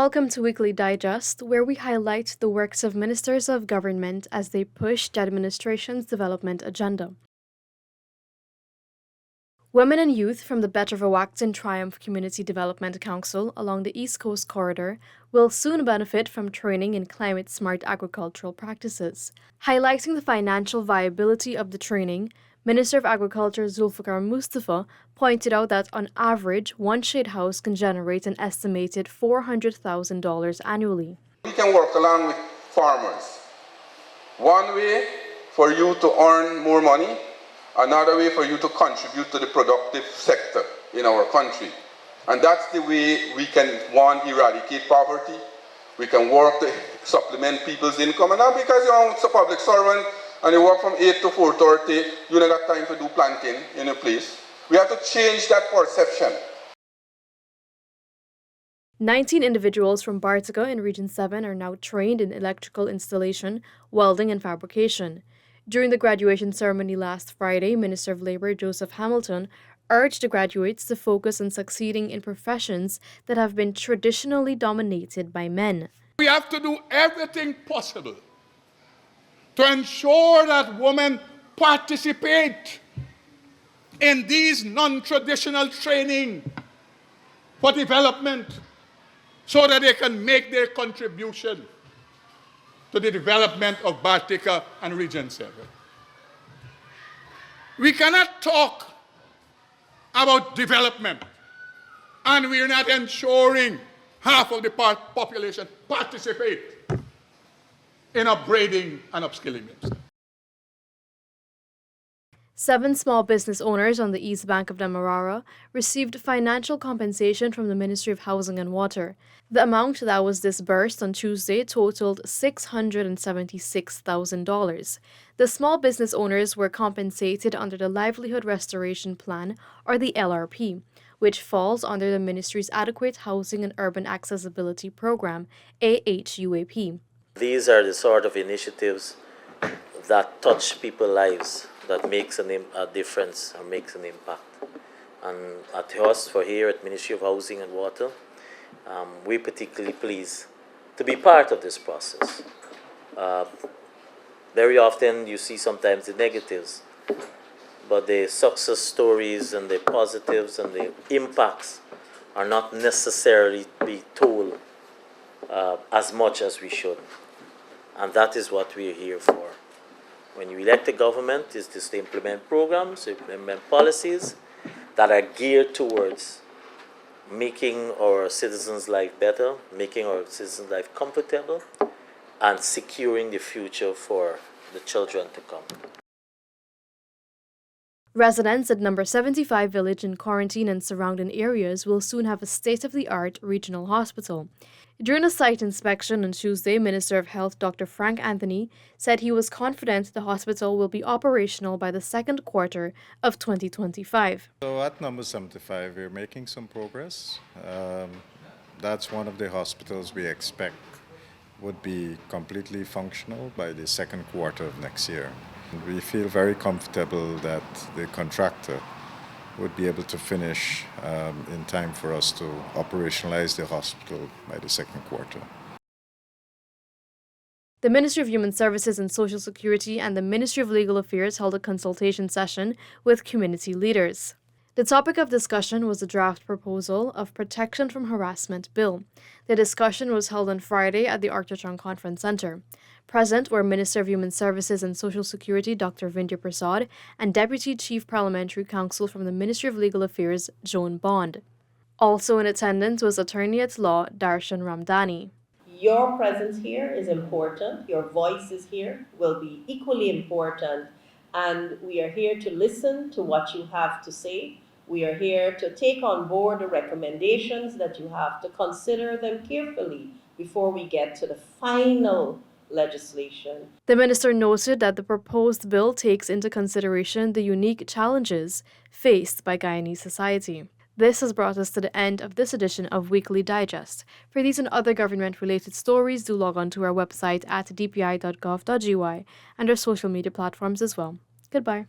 Welcome to Weekly Digest, where we highlight the works of ministers of government as they push the administration's development agenda. Women and youth from the Better Wawakton Triumph Community Development Council along the East Coast Corridor will soon benefit from training in climate-smart agricultural practices. Highlighting the financial viability of the training, Minister of Agriculture Zulfikar Mustafa pointed out that on average, one shade house can generate an estimated $400,000 annually. We can work along with farmers. One way for you to earn more money, another way for you to contribute to the productive sector in our country. And that's the way we can, one, eradicate poverty. We can work to supplement people's income. And not because you're a public servant and you work from 8 to 4:30, you don't got time to do planting in a place. We have to change that perception. 19 individuals from Bartica in Region 7 are now trained in electrical installation, welding, and fabrication. During the graduation ceremony last Friday, Minister of Labour Joseph Hamilton urged the graduates to focus on succeeding in professions that have been traditionally dominated by men. We have to do everything possible to ensure that women participate in these non-traditional training for development so that they can make their contribution to the development of Bartica and Region 7. We cannot talk about development and we're not ensuring half of the population participate in upgrading and upskilling themselves. 7 small business owners on the east bank of the Marara received financial compensation from the Ministry of Housing and Water. The amount that was disbursed on Tuesday totaled $676,000. The small business owners were compensated under the Livelihood Restoration Plan, or the LRP, which falls under the Ministry's Adequate Housing and Urban Accessibility Program, AHUAP. These are the sort of initiatives that touch people's lives, that makes a difference and makes an impact. And at us, for here at Ministry of Housing and Water, we're particularly pleased to be part of this process. Very often you see sometimes the negatives, but the success stories and the positives and the impacts are not necessarily be told as much as we should. And that is what we're here for. When you elect a government, is to implement programs, implement policies that are geared towards making our citizens' life better, making our citizens' life comfortable, and securing the future for the children to come. Residents at number 75 Village in Quarantine and surrounding areas will soon have a state-of-the-art regional hospital. During a site inspection on Tuesday, Minister of Health Dr. Frank Anthony said he was confident the hospital will be operational by the second quarter of 2025. So at number 75, we're making some progress. That's one of the hospitals we expect would be completely functional by the second quarter of next year. We feel very comfortable that the contractor would be able to finish in time for us to operationalize the hospital by the second quarter. The Ministry of Human Services and Social Security and the Ministry of Legal Affairs held a consultation session with community leaders. The topic of discussion was the draft proposal of Protection from Harassment Bill. The discussion was held on Friday at the Architron Conference Center. Present were Minister of Human Services and Social Security Dr. Vindya Prasad and Deputy Chief Parliamentary Counsel from the Ministry of Legal Affairs Joan Bond. Also in attendance was Attorney at Law Darshan Ramdani. Your presence here is important. Your voices here will be equally important. And we are here to listen to what you have to say. We are here to take on board the recommendations that you have, to consider them carefully before we get to the final legislation. The minister noted that the proposed bill takes into consideration the unique challenges faced by Guyanese society. This has brought us to the end of this edition of Weekly Digest. For these and other government-related stories, do log on to our website at dpi.gov.gy and our social media platforms as well. Goodbye.